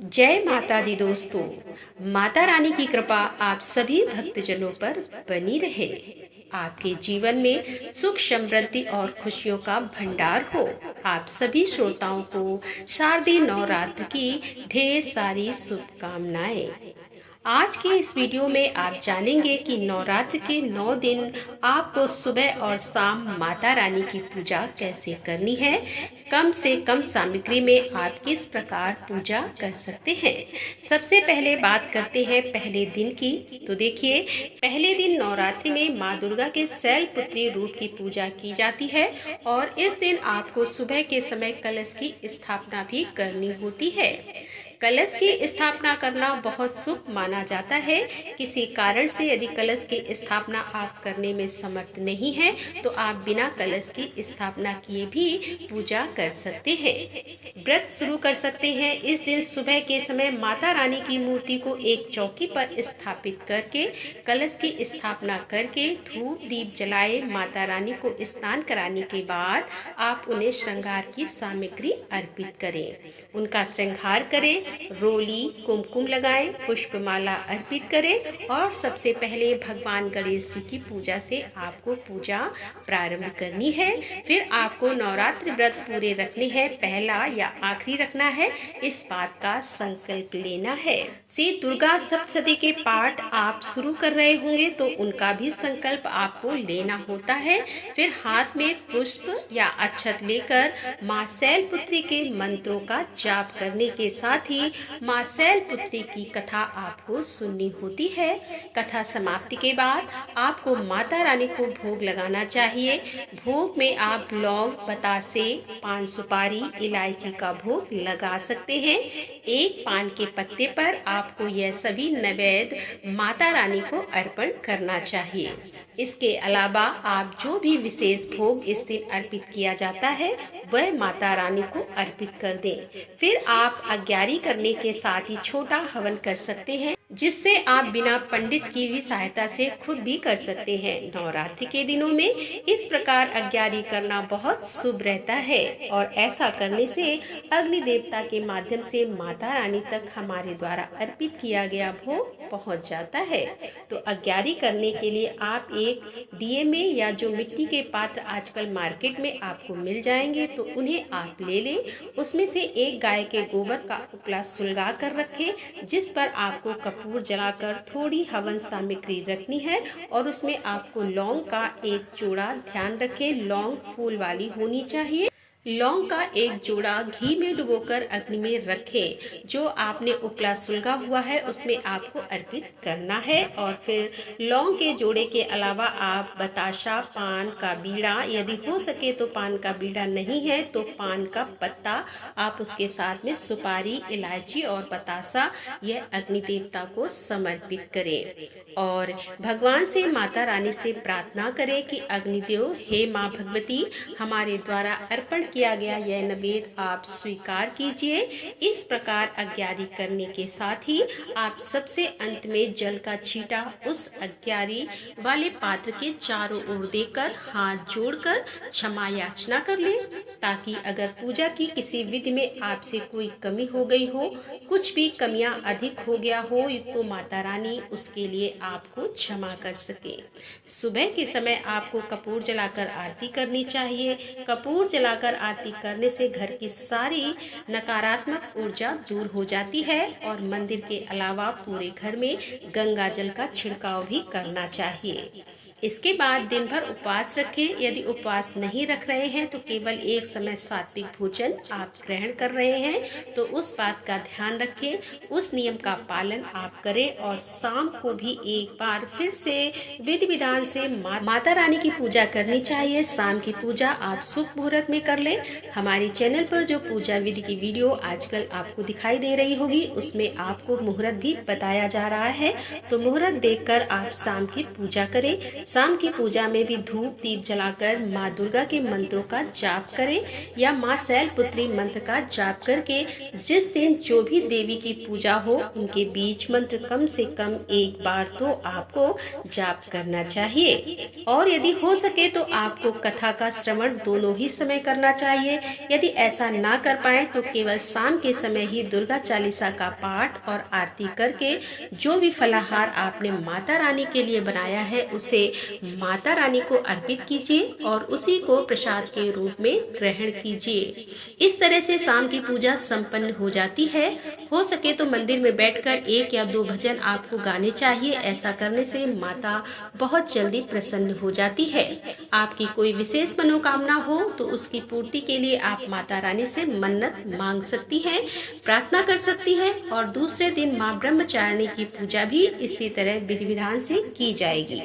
जय माता दी दोस्तों। माता रानी की कृपा आप सभी भक्तजनों पर बनी रहे। आपके जीवन में सुख समृद्धि और खुशियों का भंडार हो। आप सभी श्रोताओं को शारदीय नवरात्र की ढेर सारी शुभकामनाएं। आज के इस वीडियो में आप जानेंगे कि नवरात्र के 9 दिन आपको सुबह और शाम माता रानी की पूजा कैसे करनी है। कम से कम सामग्री में आप किस प्रकार पूजा कर सकते हैं। सबसे पहले बात करते हैं पहले दिन की। तो देखिए, पहले दिन नवरात्रि में माँ दुर्गा के शैलपुत्री रूप की पूजा की जाती है और इस दिन आपको सुबह के समय कलश की स्थापना भी करनी होती है। कलश की स्थापना करना बहुत शुभ माना जाता है। किसी कारण से यदि कलश की स्थापना आप करने में समर्थ नहीं है तो आप बिना कलश की स्थापना किए भी पूजा कर सकते हैं। व्रत शुरू कर सकते हैं। इस दिन सुबह के समय माता रानी की मूर्ति को एक चौकी पर स्थापित करके कलश की स्थापना करके धूप दीप जलाए माता रानी को स्नान कराने के बाद आप उन्हें श्रृंगार की सामग्री अर्पित करें, उनका श्रृंगार करें, रोली कुमकुम लगाएं, पुष्पमाला अर्पित करें और सबसे पहले भगवान गणेश जी की पूजा से आपको पूजा प्रारंभ करनी है। फिर आपको नवरात्रि व्रत पूरे रखने हैं, पहला या आखिरी रखना है, इस बात का संकल्प लेना है। श्री दुर्गा सप्तशती के पाठ आप शुरू कर रहे होंगे तो उनका भी संकल्प आपको लेना होता है। फिर हाथ में पुष्प या अक्षत लेकर माँ शैलपुत्री के मंत्रों का जाप करने के साथ ही माँ शैलपुत्री की कथा आपको सुननी होती है। कथा समाप्ति के बाद आपको माता रानी को भोग लगाना चाहिए। भोग में आप लौंग, बतासे, पान सुपारी, इलायची का भोग लगा सकते हैं। एक पान के पत्ते पर आपको यह सभी नैवेद्य माता रानी को अर्पण करना चाहिए। इसके अलावा आप जो भी विशेष भोग इस दिन अर्पित किया जाता है वह माता रानी को अर्पित कर दें। फिर आप अग्यारी करने के साथ ही छोटा हवन कर सकते हैं, जिससे आप बिना पंडित की भी सहायता से खुद भी कर सकते हैं। नवरात्रि के दिनों में इस प्रकार अग्यारी करना बहुत शुभ रहता है और ऐसा करने से अग्नि देवता के माध्यम से माता रानी तक हमारे द्वारा अर्पित किया गया भोग पहुंच जाता है। तो अग्यारी करने के लिए आप एक दिए में या जो मिट्टी के पात्र आजकल मार्केट में आपको मिल जाएंगे तो उन्हें आप ले लें। उसमें से एक गाय के गोबर का उपला सुलगा कर रखें, जिस पर आपको कपूर जलाकर थोड़ी हवन सामग्री रखनी है और उसमें आपको लौंग का एक जोड़ा, ध्यान रखें लौंग फूल वाली होनी चाहिए। लौंग का एक जोड़ा घी में डुबोकर अग्नि में रखें। जो आपने उपला सुलगा हुआ है उसमें आपको अर्पित करना है। और फिर लौंग के जोड़े के अलावा आप बताशा, पान का बीड़ा, यदि हो सके तो पान का बीड़ा नहीं है तो पान का पत्ता आप उसके साथ में सुपारी, इलायची और बतासा यह अग्नि देवता को समर्पित करें और भगवान से, माता रानी से प्रार्थना करें कि अग्निदेव, हे माँ भगवती, हमारे द्वारा अर्पण किया गया यह नैवेद्य आप स्वीकार कीजिए। इस प्रकार अग्यारी करने के साथ ही आप सबसे अंत में जल का छींटा उस अग्यारी वाले पात्र के चारों ओर देकर हाथ जोड़कर क्षमा याचना कर लें, ताकि अगर पूजा की किसी विधि में आपसे कोई कमी हो गई हो, कुछ भी कमियां अधिक हो गया हो, तो माता रानी उसके लिए आपको क्षमा कर सके। सुबह के समय आपको कपूर जलाकर आरती करनी चाहिए। कपूर जलाकर आरती करने से घर की सारी नकारात्मक ऊर्जा दूर हो जाती है और मंदिर के अलावा पूरे घर में गंगा जल का छिड़काव भी करना चाहिए। इसके बाद दिन भर उपवास रखें। यदि उपवास नहीं रख रहे हैं तो केवल एक समय सात्विक भोजन आप ग्रहण कर रहे हैं तो उस बात का ध्यान रखें, उस नियम का पालन आप करें और शाम को भी एक बार फिर से विधि विधान से माता रानी की पूजा करनी चाहिए। शाम की पूजा आप शुभ मुहूर्त में कर लें। हमारे चैनल पर जो पूजा विधि की वीडियो आजकल आपको दिखाई दे रही होगी उसमें आपको मुहूर्त भी बताया जा रहा है, तो मुहूर्त देखकर आप शाम की पूजा करें। शाम की पूजा में भी धूप दीप जलाकर माँ दुर्गा के मंत्रों का जाप करें या माँ शैलपुत्री मंत्र का जाप करके जिस दिन जो भी देवी की पूजा हो उनके बीज मंत्र कम से कम एक बार तो आपको जाप करना चाहिए। और यदि हो सके तो आपको कथा का श्रवण दोनों ही समय करना चाहिए। यदि ऐसा ना कर पाए तो केवल शाम के समय ही दुर्गा चालीसा का पाठ और आरती करके जो भी फलाहार आपने माता रानी के लिए बनाया है उसे माता रानी को अर्पित कीजिए और उसी को प्रसाद के रूप में ग्रहण कीजिए। इस तरह से शाम की पूजा संपन्न हो जाती है। हो सके तो मंदिर में बैठकर 1 या 2 भजन आपको गाने चाहिए। ऐसा करने से माता बहुत जल्दी प्रसन्न हो जाती है। आपकी कोई विशेष मनोकामना हो तो उसकी पूर्ति के लिए आप माता रानी से मन्नत मांग सकती हैं, प्रार्थना कर सकती हैं और दूसरे दिन माँ ब्रह्मचारिणी की पूजा भी इसी तरह विधि विधान से की जाएगी।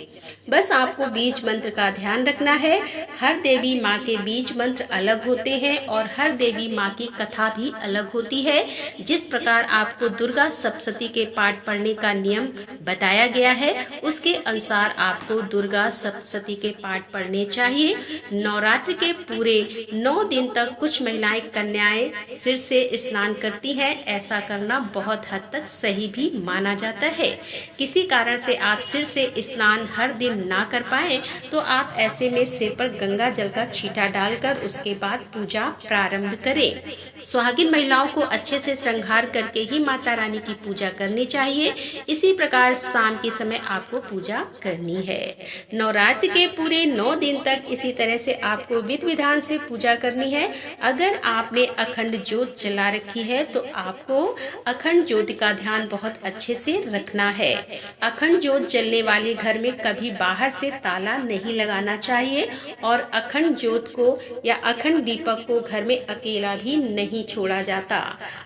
बस आपको बीज मंत्र का ध्यान रखना है। हर देवी माँ के बीज मंत्र अलग होते हैं और हर देवी माँ की कथा भी अलग होती है। जिस प्रकार आपको दुर्गा सप्तशती के पाठ पढ़ने का नियम बताया गया है उसके अनुसार आपको दुर्गा सप्तशती के पाठ पढ़ने चाहिए। नवरात्र के पूरे 9 दिन तक कुछ महिलाएं कन्याएं सिर से स्नान करती हैं। ऐसा करना बहुत हद तक सही भी माना जाता है। किसी कारण से आप सिर से स्नान हर दिन ना कर पाए तो आप ऐसे में सिर पर गंगा जल का छींटा डालकर उसके बाद पूजा प्रारंभ करें। सुहागिन महिलाओं को अच्छे से श्रृंगार करके ही माता रानी की पूजा करनी चाहिए। इसी प्रकार शाम के समय आपको पूजा करनी है। नवरात्र के पूरे 9 दिन तक इसी तरह से आपको विधि विधान से पूजा करनी है। अगर आपने अखंड ज्योत जला रखी है तो आपको अखंड ज्योत का ध्यान बहुत अच्छे से रखना है। अखंड ज्योत जलने वाले घर में कभी बाहर से ताला नहीं लगाना चाहिए और अखंड ज्योत को या अखंड दीपक को घर में अकेला भी नहीं छोड़ा जाता।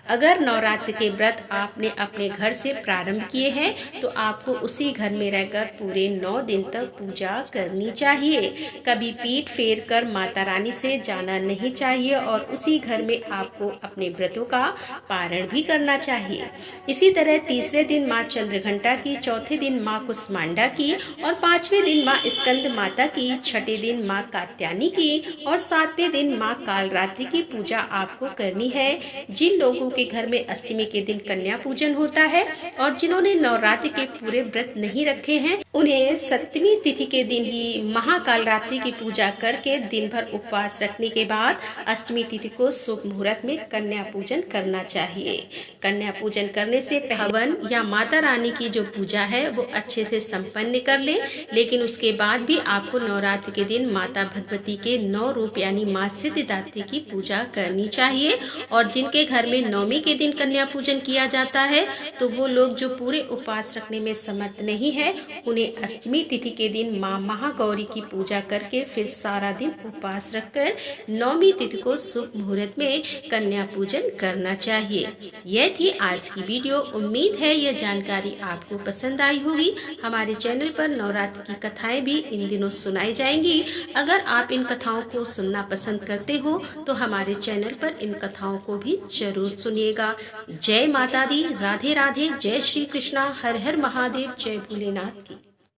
अगर नवरात्र के व्रत आपने अपने घर से प्रारंभ किए हैं तो आपको उसी घर में रहकर पूरे 9 दिन तक पूजा करनी चाहिए। कभी पीठ फेर कर माता रानी से जाना नहीं चाहिए और उसी घर में आपको अपने व्रतों का पारण भी करना चाहिए। इसी तरह तीसरे दिन माँ चंद्रघंटा की, चौथे दिन माँ कुष्मांडा की और 5वें दिन माँ स्कंद माता की, 6ठे दिन माँ कात्यायनी की और 7वें दिन माँ कालरात्रि की पूजा आपको करनी है। जिन लोगों के घर में अष्टमी के दिन कन्या पूजन होता है और जिन्होंने नवरात्र के पूरे व्रत नहीं रखे हैं उन्हें 7वीं तिथि के दिन ही महाकालरात्रि की पूजा करके दिन भर उपवास रखने के बाद अष्टमी तिथि को शुभ मुहूर्त में कन्या पूजन करना चाहिए। कन्या पूजन करने से हवन या माता रानी की जो पूजा है वो अच्छे से संपन्न कर ले। लेकिन उसके बाद भी आपको नवरात्र के दिन माता भगवती के 9 रूप यानी माँ सिद्धिदात्री की पूजा करनी चाहिए। और जिनके घर में नवमी के दिन कन्या पूजन किया जाता है तो वो लोग जो पूरे उपवास रखने में समर्थ नहीं है उन्हें अष्टमी तिथि के दिन माँ महागौरी की पूजा करके फिर सारा दिन उपवास रखकर नवमी तिथि को शुभ मुहूर्त में कन्या पूजन करना चाहिए। यह थी आज की वीडियो। उम्मीद है यह जानकारी आपको पसंद आई होगी। हमारे चैनल पर नवरात्र की कथाएं भी इन दिनों सुनाई जाएंगी। अगर आप इन कथाओं को सुनना पसंद करते हो तो हमारे चैनल पर इन कथाओं को भी जरूर सुनिएगा। जय माता दी, राधे राधे, जय श्री कृष्णा, हर हर महादेव, जय भोलेनाथ की।